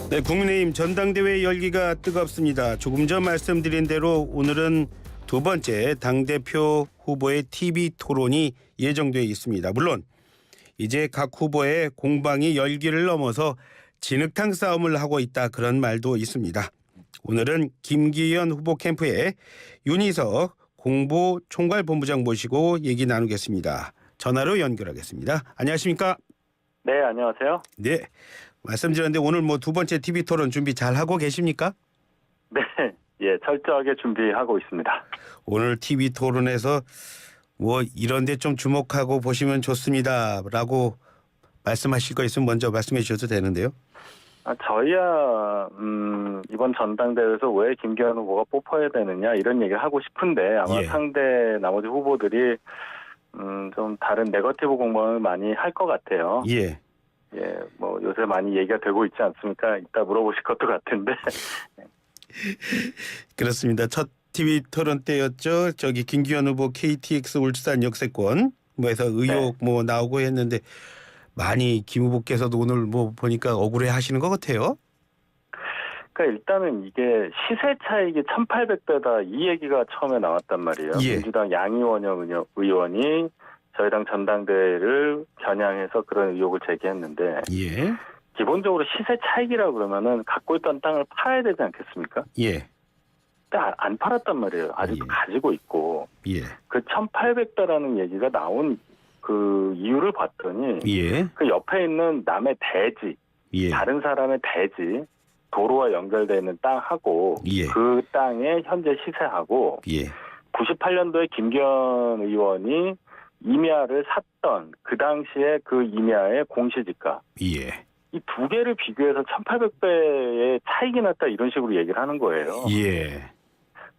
네, 국민의힘 전당대회 열기가 뜨겁습니다. 조금 전 말씀드린 대로 오늘은 두 번째 당대표 후보의 TV 토론이 예정돼 있습니다. 물론 이제 각 후보의 공방이 열기를 넘어서 진흙탕 싸움을 하고 있다, 그런 말도 있습니다. 오늘은 김기현 후보 캠프의 윤희석 공보총괄본부장 모시고 얘기 나누겠습니다. 전화로 연결하겠습니다. 안녕하십니까? 네, 안녕하세요. 네, 말씀드렸는데 오늘 두 번째 TV 토론 준비 잘 하고 계십니까? 네, 예, 철저하게 준비하고 있습니다. 오늘 TV 토론에서 이런 데 좀 주목하고 보시면 좋습니다라고 말씀하실 거 있으면 먼저 말씀해 주셔도 되는데요. 저희야 이번 전당대회에서 왜 김기현 후보가 뽑혀야 되느냐 이런 얘기를 하고 싶은데 아마 상대 나머지 후보들이 좀 다른 네거티브 공방을 많이 할 것 같아요. 예. 예, 요새 많이 얘기가 되고 있지 않습니까? 이따 물어보실 것도 같은데. 그렇습니다. 첫 TV 토론 때였죠. 김기현 후보 KTX 울산 역세권 해서 의혹 나오고 했는데 많이 김 후보께서도 오늘 보니까 억울해 하시는 것 같아요. 그러니까 일단은 이게 시세 차익이 1,800배다 이 얘기가 처음에 나왔단 말이에요. 예. 민주당 양이원영 의원이 저희 당 전당대회를 겨냥해서 그런 의혹을 제기했는데 예. 기본적으로 시세 차익이라고 그러면은 갖고 있던 땅을 팔아야 되지 않겠습니까? 예. 근데 안 팔았단 말이에요. 아직도 가지고 있고. 예. 그 1,800배라는 얘기가 나온 그 이유를 봤더니 예. 그 옆에 있는 남의 대지, 예. 다른 사람의 대지, 도로와 연결되어 있는 땅하고 예. 그 땅의 현재 시세하고 예. 98년도에 김기현 의원이 임야를 샀던 그 당시에 그 임야의 공시지가 예. 이 두 개를 비교해서 1,800배의 차익이 났다 이런 식으로 얘기를 하는 거예요. 예.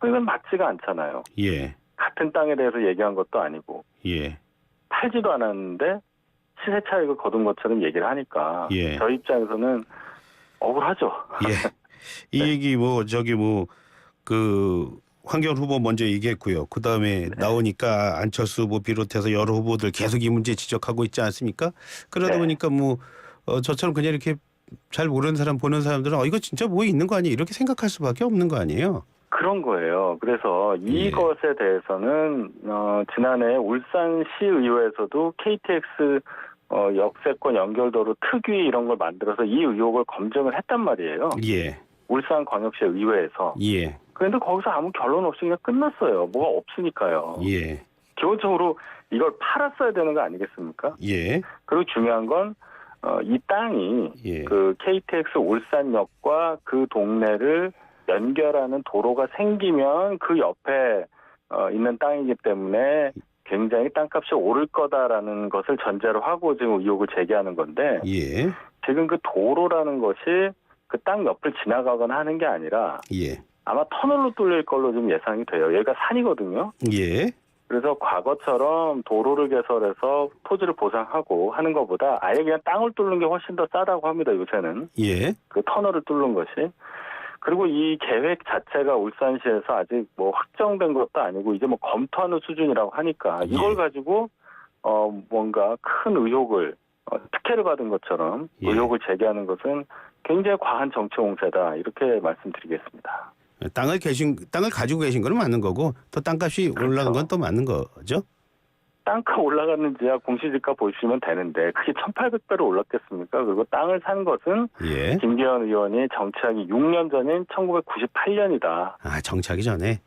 이건 맞지가 않잖아요. 예. 같은 땅에 대해서 얘기한 것도 아니고 예. 팔지도 않았는데 시세 차익을 거둔 것처럼 얘기를 하니까 예. 저희 입장에서는 억울하죠. 예. 이 얘기 황교안 후보 먼저 얘기했고요. 그다음에 나오니까 안철수 후보 비롯해서 여러 후보들 계속 이 문제 지적하고 있지 않습니까? 그러다 보니까 저처럼 그냥 이렇게 잘 모르는 사람 보는 사람들은 이거 진짜 있는 거 아니에요? 이렇게 생각할 수밖에 없는 거 아니에요? 그런 거예요. 그래서 이것에 대해서는 지난해 울산시의회에서도 KTX 역세권 연결도로 특위 이런 걸 만들어서 이 의혹을 검증을 했단 말이에요. 예. 울산광역시 의회에서. 예. 그런데 거기서 아무 결론 없이 그냥 끝났어요. 뭐가 없으니까요. 예. 기본적으로 이걸 팔았어야 되는 거 아니겠습니까? 예. 그리고 중요한 건 이 땅이 그 KTX 울산역과 그 동네를 연결하는 도로가 생기면 그 옆에 있는 땅이기 때문에 굉장히 땅값이 오를 거다라는 것을 전제로 하고 지금 의혹을 제기하는 건데 지금 그 도로라는 것이 그 땅 옆을 지나가거나 하는 게 아니라 아마 터널로 뚫릴 걸로 좀 예상이 돼요. 여기가 산이거든요. 예. 그래서 과거처럼 도로를 개설해서 토지를 보상하고 하는 것보다 아예 그냥 땅을 뚫는 게 훨씬 더 싸다고 합니다. 요새는. 예. 그 터널을 뚫는 것이. 그리고 이 계획 자체가 울산시에서 아직 확정된 것도 아니고 이제 검토하는 수준이라고 하니까 이걸 가지고 뭔가 큰 의혹을 특혜를 받은 것처럼 의혹을 제기하는 것은 굉장히 과한 정치 공세다 이렇게 말씀드리겠습니다. 땅을 가지고 계신 건 맞는 거고 또 땅값이 올라간 건 또 맞는 거죠? 땅값 올라갔는지야 공시지가 보시면 되는데 그게 1,800배로 올랐겠습니까? 그리고 땅을 산 것은 김기현 의원이 정치하기 6년 전인 1998년이다. 정치하기 전에?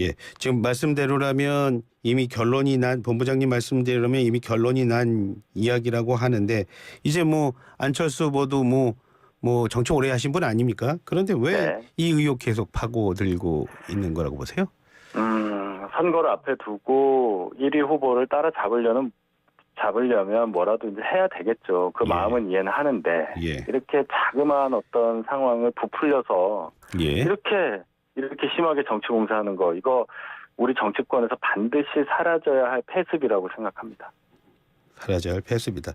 예. 지금 말씀대로라면 이미 본부장님 말씀대로라면 이미 결론이 난 이야기라고 하는데 이제 안철수 후보도 정치 오래 하신 분 아닙니까? 그런데 왜 이 의혹 계속 파고들고 있는 거라고 보세요? 선거를 앞에 두고 1위 후보를 따라잡으려면 뭐라도 이제 해야 되겠죠. 그 마음은 이해는 하는데 이렇게 자그마한 어떤 상황을 부풀려서 이렇게 심하게 정치 공세하는 거 이거 우리 정치권에서 반드시 사라져야 할 폐습이라고 생각합니다. 사라져야 할 폐습이다.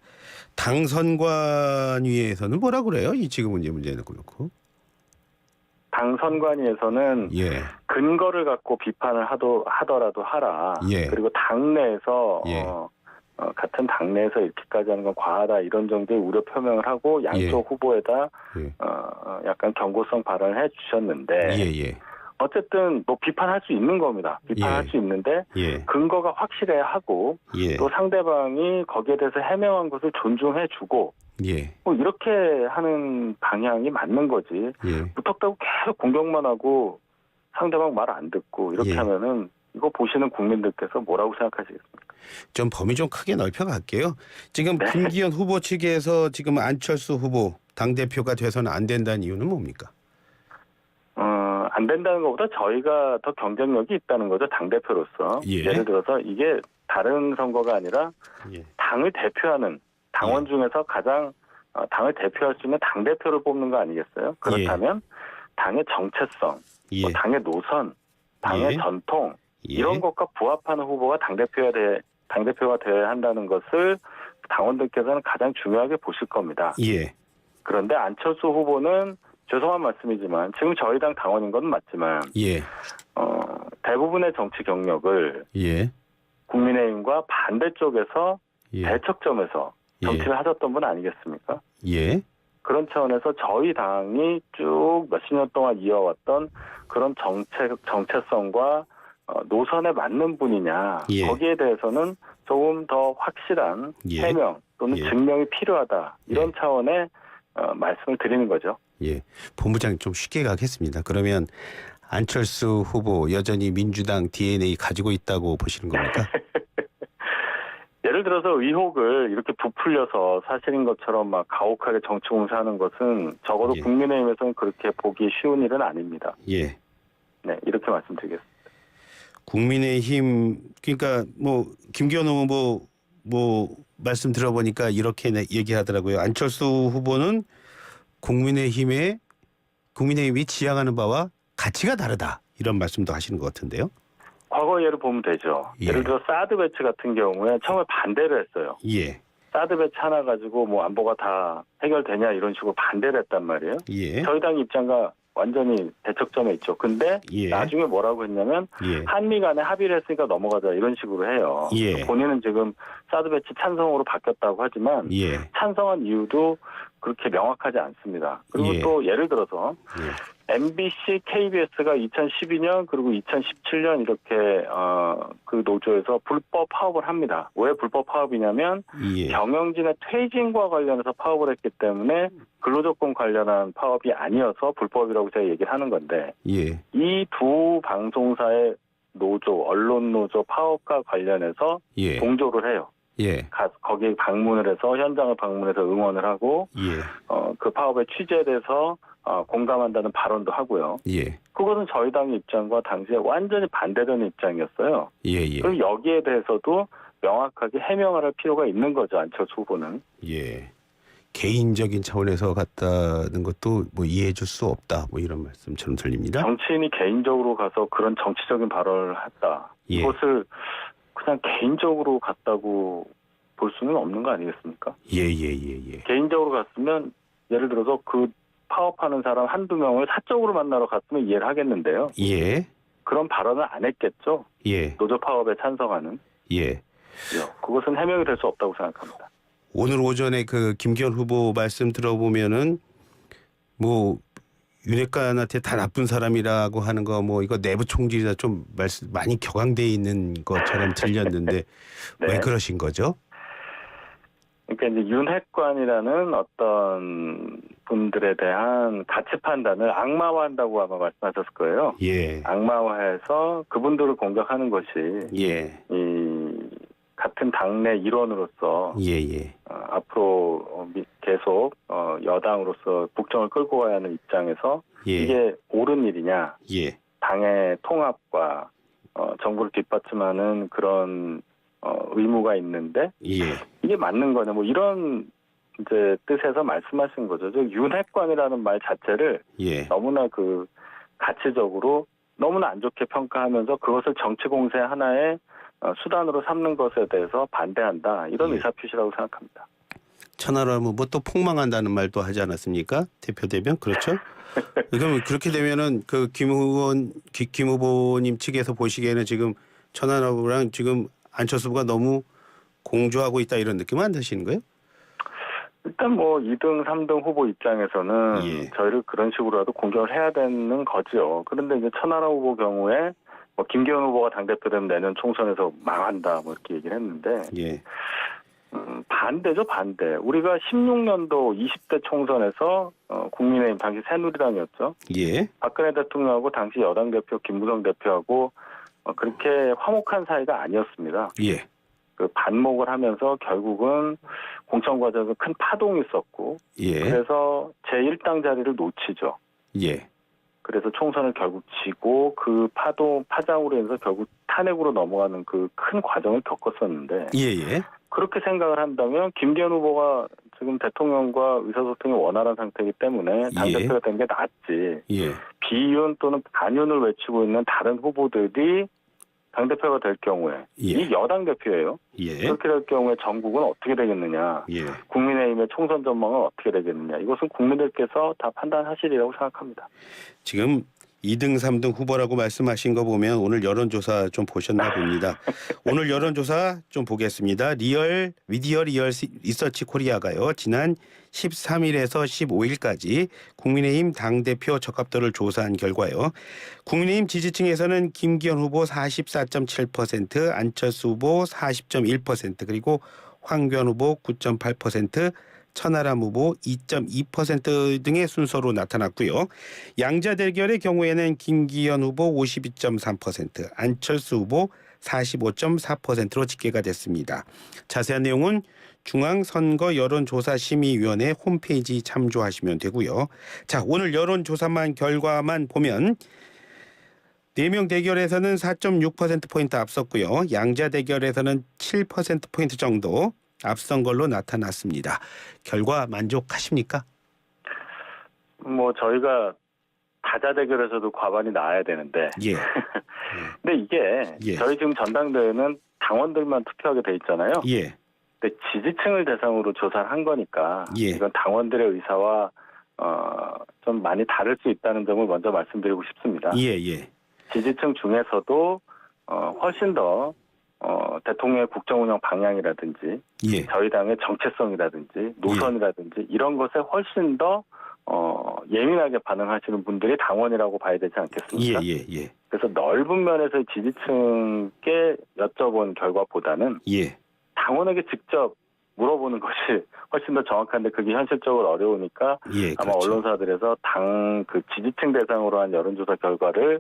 당선관위에서는 뭐라 그래요? 이 지금 문제는 그렇고. 당선관위에서는 근거를 갖고 비판을 하더라도 하라. 그리고 당내에서 같은 당내에서 이렇게까지 하는 건 과하다 이런 정도의 우려 표명을 하고 양쪽 후보에다 약간 경고성 발언을 해주셨는데 어쨌든 뭐 비판할 수 있는 겁니다. 비판할 수 있는데 근거가 확실해야 하고 또 상대방이 거기에 대해서 해명한 것을 존중해주고 뭐 이렇게 하는 방향이 맞는 거지. 무턱대고 계속 공격만 하고 상대방 말 안 듣고 이렇게 하면은 이거 보시는 국민들께서 뭐라고 생각하시겠습니까? 좀 범위 좀 크게 넓혀갈게요. 지금 김기현 후보 측에서 지금 안철수 후보 당대표가 돼서는 안 된다는 이유는 뭡니까? 안 된다는 것보다 저희가 더 경쟁력이 있다는 거죠. 당대표로서. 예를 들어서 이게 다른 선거가 아니라 당을 대표하는 당원 중에서 가장 당을 대표할 수 있는 당대표를 뽑는 거 아니겠어요? 그렇다면 당의 정체성, 뭐 당의 노선, 당의 전통 이런 것과 부합하는 후보가 당대표가 되어야 한다는 것을 당원들께서는 가장 중요하게 보실 겁니다. 그런데 안철수 후보는 죄송한 말씀이지만 지금 저희 당 당원인 건 맞지만 대부분의 정치 경력을 국민의힘과 반대쪽에서 대척점에서 정치를 하셨던 분 아니겠습니까? 그런 차원에서 저희 당이 쭉 몇십 년 동안 이어왔던 그런 정체성과 노선에 맞는 분이냐 거기에 대해서는 조금 더 확실한 해명 또는 증명이 필요하다 이런 차원의 말씀을 드리는 거죠. 본부장 좀 쉽게 가겠습니다. 그러면 안철수 후보 여전히 민주당 DNA 가지고 있다고 보시는 겁니까? 예를 들어서 의혹을 이렇게 부풀려서 사실인 것처럼 막 가혹하게 정치 공세하는 것은 적어도 국민의힘에서는 그렇게 보기 쉬운 일은 아닙니다. 네, 이렇게 말씀드리겠습니다. 국민의힘 그러니까 뭐 김기현 후보 뭐 말씀 들어보니까 이렇게 얘기하더라고요. 안철수 후보는 국민의힘이 지향하는 바와 가치가 다르다 이런 말씀도 하시는 것 같은데요. 과거 예를 보면 되죠. 예를 들어 사드 배치 같은 경우에 처음에 반대를 했어요. 사드 배치 하나 가지고 뭐 안보가 다 해결되냐 이런 식으로 반대를 했단 말이에요. 저희 당 입장과 완전히 대척점에 있죠. 근데 나중에 뭐라고 했냐면 한미 간에 합의를 했으니까 넘어가자 이런 식으로 해요. 본인은 지금 사드 배치 찬성으로 바뀌었다고 하지만 찬성한 이유도 그렇게 명확하지 않습니다. 그리고 또 예를 들어서 MBC, KBS가 2012년 그리고 2017년 이렇게 그 노조에서 불법 파업을 합니다. 왜 불법 파업이냐면 경영진의 퇴진과 관련해서 파업을 했기 때문에 근로조건 관련한 파업이 아니어서 불법이라고 제가 얘기를 하는 건데 이 두 방송사의 노조, 언론 노조 파업과 관련해서 동조를 해요. 거기 방문을 해서 현장을 방문해서 응원을 하고 그 파업의 취지에 대해서 공감한다는 발언도 하고요. 그것은 저희 당의 입장과 당시에 완전히 반대되는 입장이었어요. 그럼 여기에 대해서도 명확하게 해명을 할 필요가 있는 거죠. 안철수 후보는. 개인적인 차원에서 갔다는 것도 뭐 이해해 줄 수 없다. 뭐 이런 말씀처럼 들립니다. 정치인이 개인적으로 가서 그런 정치적인 발언을 했다. 이것을 그냥 개인적으로 갔다고 볼 수는 없는 거 아니겠습니까? 개인적으로 갔으면 예를 들어서 그 파업하는 사람 한두 명을 사적으로 만나러 갔으면 이해를 하겠는데요. 그런 발언을 안 했겠죠. 노조 파업에 찬성하는. 그것은 해명이 될 수 없다고 생각합니다. 오늘 오전에 그 김기현 후보 말씀 들어보면은 뭐 윤핵관한테 다 나쁜 사람이라고 하는 거 뭐 이거 내부 총질이다 좀 말씀 많이 격앙돼 있는 것처럼 들렸는데 왜 그러신 거죠? 그러니까 이제 윤핵관이라는 어떤 분들에 대한 가치 판단을 악마화한다고 아마 말씀하셨을 거예요. 악마화해서 그분들을 공격하는 것이 이 같은 당내 일원으로서 앞으로 계속 여당으로서 국정을 끌고 가야 하는 입장에서 이게 옳은 일이냐, 당의 통합과 정부를 뒷받침하는 그런 의무가 있는데 이게 맞는 거냐, 뭐 이런 이제 뜻에서 말씀하신 거죠. 저 윤핵관이라는 말 자체를 너무나 그 가치적으로 너무나 안 좋게 평가하면서 그것을 정치 공세 하나의 수단으로 삼는 것에 대해서 반대한다. 이런 의사표시라고 생각합니다. 천하라면 뭐 또 폭망한다는 말도 하지 않았습니까? 대표되면 그렇죠? 그러면 그렇게 되면은 그 김 후보님 측에서 보시기에는 지금 천하라랑 지금 안철수 후보가 너무 공조하고 있다 이런 느낌은 안 드시는 거예요? 일단 뭐 2등, 3등 후보 입장에서는 예. 저희를 그런 식으로라도 공격을 해야 되는 거죠. 그런데 이제 천하람 후보 경우에 뭐 김기현 후보가 당대표 되면 내년 총선에서 망한다 뭐 이렇게 얘기를 했는데 예. 반대죠, 반대. 우리가 16년도 20대 총선에서 국민의힘 당시 새누리당이었죠. 예. 박근혜 대통령하고 당시 여당 대표 김무성 대표하고 그렇게 화목한 사이가 아니었습니다. 예. 그 반목을 하면서 결국은 공천 과정에서 큰 파동이 있었고, 예. 그래서 제1당 자리를 놓치죠. 예. 그래서 총선을 결국 지고 그 파장으로 인해서 결국 탄핵으로 넘어가는 그 큰 과정을 겪었었는데, 예. 그렇게 생각을 한다면 김기현 후보가 지금 대통령과 의사소통이 원활한 상태이기 때문에 당대표가 된 게 낫지. 예. 비윤 또는 반윤을 외치고 있는 다른 후보들이 당대표가 될 경우에 이 여당 대표예요. 예. 그렇게 될 경우에 전국은 어떻게 되겠느냐. 예. 국민의힘의 총선 전망은 어떻게 되겠느냐. 이것은 국민들께서 다 판단하시리라고 생각합니다. 지금 2등, 3등 후보라고 말씀하신 거 보면 오늘 여론조사 좀 보셨나 봅니다. 오늘 여론조사 좀 보겠습니다. 미디어 리얼 리서치 코리아가요. 지난 13일에서 15일까지 국민의힘 당대표 적합도를 조사한 결과요. 국민의힘 지지층에서는 김기현 후보 44.7%, 안철수 후보 40.1%, 그리고 황교안 후보 9.8%, 천하람 후보 2.2% 등의 순서로 나타났고요. 양자 대결의 경우에는 김기현 후보 52.3%, 안철수 후보 45.4%로 집계가 됐습니다. 자세한 내용은 중앙선거 여론조사심의위원회 홈페이지 참조하시면 되고요. 자, 오늘 여론조사만 결과만 보면 4명 대결에서는 4.6%포인트 앞섰고요. 양자 대결에서는 7%포인트 정도 앞선 걸로 나타났습니다. 결과 만족하십니까? 뭐 저희가 다자 대결에서도 과반이 나와야 되는데. 예. 근데 이게 저희 지금 전당대회는 당원들만 투표하게 돼 있잖아요. 예. 근데 지지층을 대상으로 조사를 한 거니까 이건 당원들의 의사와 좀 많이 다를 수 있다는 점을 먼저 말씀드리고 싶습니다. 예. 지지층 중에서도 훨씬 더 대통령의 국정운영 방향이라든지 저희 당의 정체성이라든지 노선이라든지 이런 것에 훨씬 더 예민하게 반응하시는 분들이 당원이라고 봐야 되지 않겠습니까? 예. 그래서 넓은 면에서 지지층께 여쭤본 결과보다는 당원에게 직접 물어보는 것이 훨씬 더 정확한데 그게 현실적으로 어려우니까 아마 그렇죠. 언론사들에서 당 그 지지층 대상으로 한 여론조사 결과를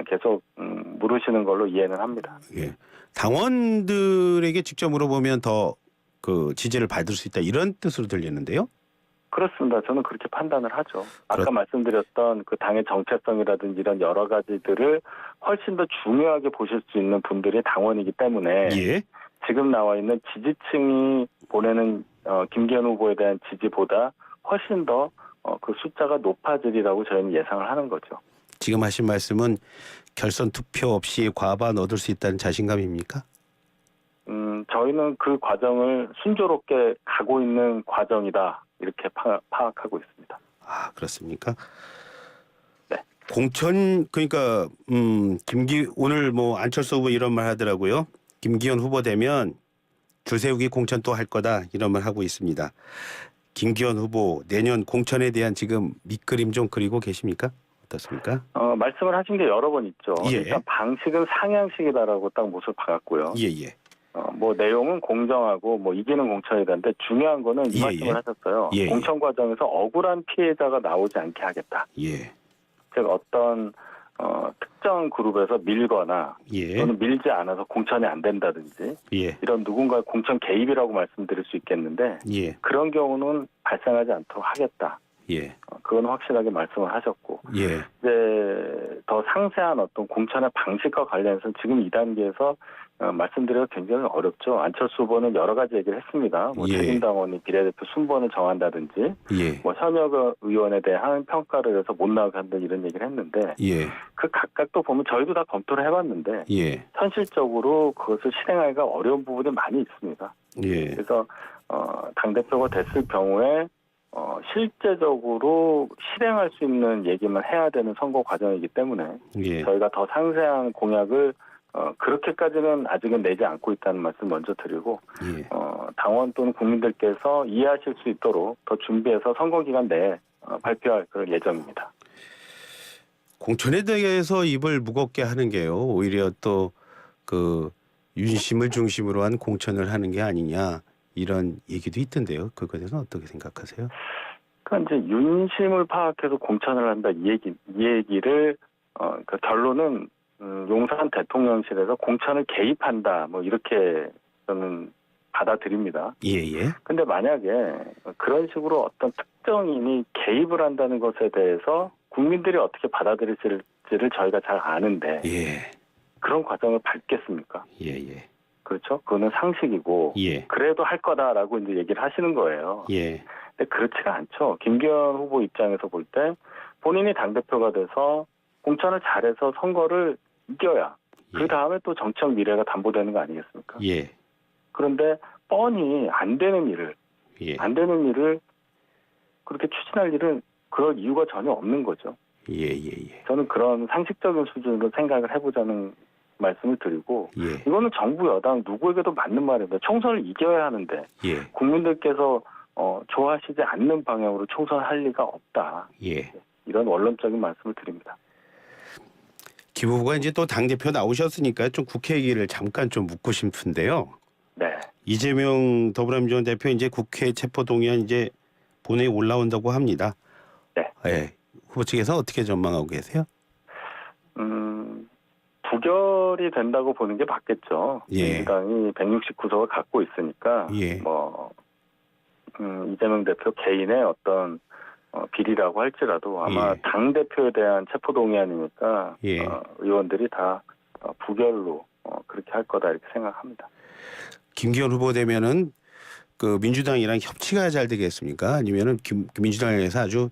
계속 물으시는 걸로 이해는 합니다. 예. 당원들에게 직접 물어보면 더 그 지지를 받을 수 있다 이런 뜻으로 들리는데요. 그렇습니다. 저는 그렇게 판단을 하죠. 아까 말씀드렸던 그 당의 정체성이라든지 이런 여러 가지들을 훨씬 더 중요하게 보실 수 있는 분들이 당원이기 때문에 지금 나와 있는 지지층이 보내는 김기현 후보에 대한 지지보다 훨씬 더 그 숫자가 높아지리라고 저희는 예상을 하는 거죠. 지금 하신 말씀은 결선 투표 없이 과반 얻을 수 있다는 자신감입니까? 저희는 그 과정을 순조롭게 가고 있는 과정이다. 이렇게 파악하고 있습니다. 아, 그렇습니까? 네. 공천 그러니까 오늘 뭐 안철수 후보 이런 말 하더라고요. 김기현 후보 되면 줄 세우기 공천 또 할 거다 이런 말 하고 있습니다. 김기현 후보 내년 공천에 대한 지금 밑그림 좀 그리고 계십니까? 어떻습니까? 말씀을 하신 게 여러 번 있죠. 일단 방식은 상향식이다라고 딱 못을 박았고요. 뭐 내용은 공정하고 뭐 이기는 공천이라는데 중요한 거는 이 말씀을 하셨어요. 공천 과정에서 억울한 피해자가 나오지 않게 하겠다. 즉 어떤 특정 그룹에서 밀거나 또는 밀지 않아서 공천이 안 된다든지 이런 누군가의 공천 개입이라고 말씀드릴 수 있겠는데 그런 경우는 발생하지 않도록 하겠다. 그건 확실하게 말씀을 하셨고 이제 더 상세한 어떤 공천의 방식과 관련해서 지금 이 단계에서 말씀드리기가 굉장히 어렵죠. 안철수 후보는 여러 가지 얘기를 했습니다. 뭐 책임당원이 비례대표 순번을 정한다든지 뭐 현역 의원에 대한 평가를 해서 못 나가게 한다 이런 얘기를 했는데 그 각각도 보면 저희도 다 검토를 해봤는데 현실적으로 그것을 실행하기가 어려운 부분이 많이 있습니다. 그래서 당대표가 됐을 경우에 실제적으로 실행할 수 있는 얘기만 해야 되는 선거 과정이기 때문에 저희가 더 상세한 공약을 그렇게까지는 아직은 내지 않고 있다는 말씀 먼저 드리고 예. 당원 또는 국민들께서 이해하실 수 있도록 더 준비해서 선거 기간 내에 발표할 그럴 예정입니다. 공천에 대해서 입을 무겁게 하는 게요. 오히려 또 그 윤심을 중심으로 한 공천을 하는 게 아니냐 이런 얘기도 있던데요. 그거에 대해서는 어떻게 생각하세요? 그러니까 이제 윤심을 파악해서 공천을 한다 이 얘기를 그 결론은 용산 대통령실에서 공천을 개입한다 뭐 이렇게 저는 받아들입니다. 예예. 근데 만약에 그런 식으로 어떤 특정인이 개입을 한다는 것에 대해서 국민들이 어떻게 받아들일지를 저희가 잘 아는데 예. 그런 과정을 밟겠습니까? 예예. 그렇죠? 그거는 상식이고 예. 그래도 할 거다라고 이제 얘기를 하시는 거예요. 예. 근데 그렇지가 않죠. 김기현 후보 입장에서 볼 때 본인이 당대표가 돼서 공천을 잘해서 선거를 이겨야 그 다음에 또 정치적 미래가 담보되는 거 아니겠습니까? 예. 그런데 뻔히 안 되는 일을 그렇게 추진할 일은 그럴 이유가 전혀 없는 거죠. 예예예. 저는 그런 상식적인 수준으로 생각을 해보자는 말씀을 드리고 예. 이거는 정부 여당 누구에게도 맞는 말입니다. 총선을 이겨야 하는데 예. 국민들께서 좋아하시지 않는 방향으로 총선할 리가 없다. 예. 이런 원론적인 말씀을 드립니다. 김 후보가 이제 또 당대표 나오셨으니까 좀 국회 얘기를 잠깐 좀 묻고 싶은데요. 네. 이재명 더불어민주당 대표 이제 국회 체포동의안 이제 본회의 올라온다고 합니다. 네. 예. 후보 측에서 어떻게 전망하고 계세요? 부결이 된다고 보는 게 맞겠죠. 예. 민주당이 169석을 갖고 있으니까 예. 이재명 대표 개인의 어떤 비리라고 할지라도 아마 예. 당 대표에 대한 체포동의안이니까 예. 의원들이 다 부결로 그렇게 할 거다 이렇게 생각합니다. 김기현 후보 되면은 그 민주당이랑 협치가 잘 되겠습니까? 아니면은 민주당에서 아주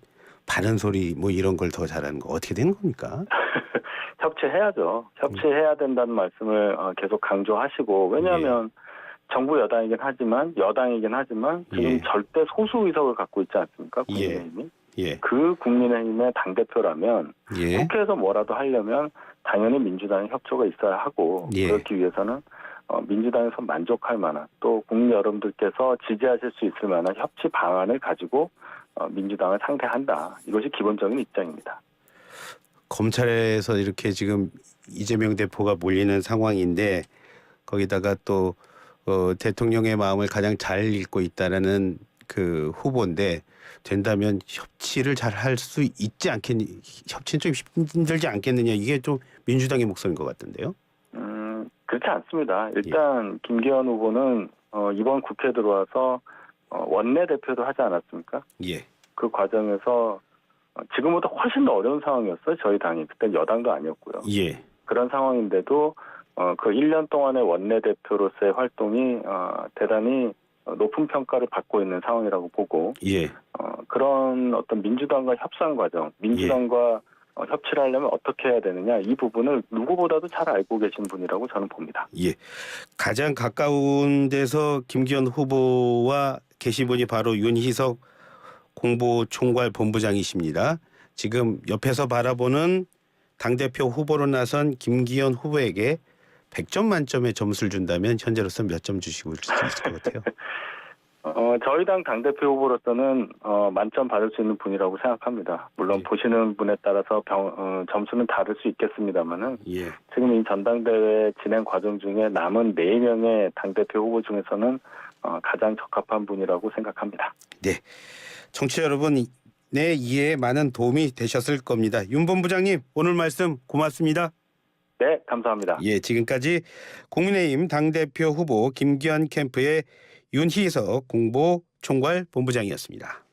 바른 소리 뭐 이런 걸 더 잘하는 거 어떻게 되는 겁니까? 협치해야죠. 협치해야 된다는 말씀을 계속 강조하시고 왜냐하면 정부 여당이긴 하지만 지금 예. 절대 소수 의석을 갖고 있지 않습니까? 국민의힘이. 예. 그 국민의힘의 당대표라면 예. 국회에서 뭐라도 하려면 당연히 민주당의 협조가 있어야 하고 예. 그렇기 위해서는 민주당에서 만족할 만한 또 국민 여러분들께서 지지하실 수 있을 만한 협치 방안을 가지고 민주당을 상대한다. 이것이 기본적인 입장입니다. 검찰에서 이렇게 지금 이재명 대표가 몰리는 상황인데 거기다가 또 대통령의 마음을 가장 잘 읽고 있다라는 그 후보인데 된다면 협치를 잘 할 수 있지 않겠니? 협치는 좀 힘들지 않겠느냐 이게 좀 민주당의 목소리인 것 같던데요. 그렇지 않습니다. 일단 김기현 후보는 이번 국회에 들어와서 원내대표도 하지 않았습니까? 예. 그 과정에서 지금보다 훨씬 더 어려운 상황이었어요. 저희 당이. 그때 여당도 아니었고요. 예. 그런 상황인데도 그 1년 동안의 원내대표로서의 활동이 대단히 높은 평가를 받고 있는 상황이라고 보고 예. 그런 어떤 민주당과 협상 과정, 민주당과 협치를 하려면 어떻게 해야 되느냐 이 부분을 누구보다도 잘 알고 계신 분이라고 저는 봅니다. 예. 가장 가까운 데서 김기현 후보와 계신 분이 바로 윤희석 공보총괄 본부장이십니다. 지금 옆에서 바라보는 당대표 후보로 나선 김기현 후보에게 100점 만점의 점수를 준다면 현재로서 몇 점 주시고 수 있을 것 같아요? 저희 당 당대표 후보로서는 만점 받을 수 있는 분이라고 생각합니다. 물론 보시는 분에 따라서 점수는 다를 수 있겠습니다만은 예. 지금 이 전당대회 진행 과정 중에 남은 4명의 당대표 후보 중에서는 가장 적합한 분이라고 생각합니다. 네. 청취자 여러분 내 이해에 많은 도움이 되셨을 겁니다. 윤 본부장님 오늘 말씀 고맙습니다. 네, 감사합니다. 예, 지금까지 국민의힘 당대표 후보 김기현 캠프의 윤희석 공보총괄 본부장이었습니다.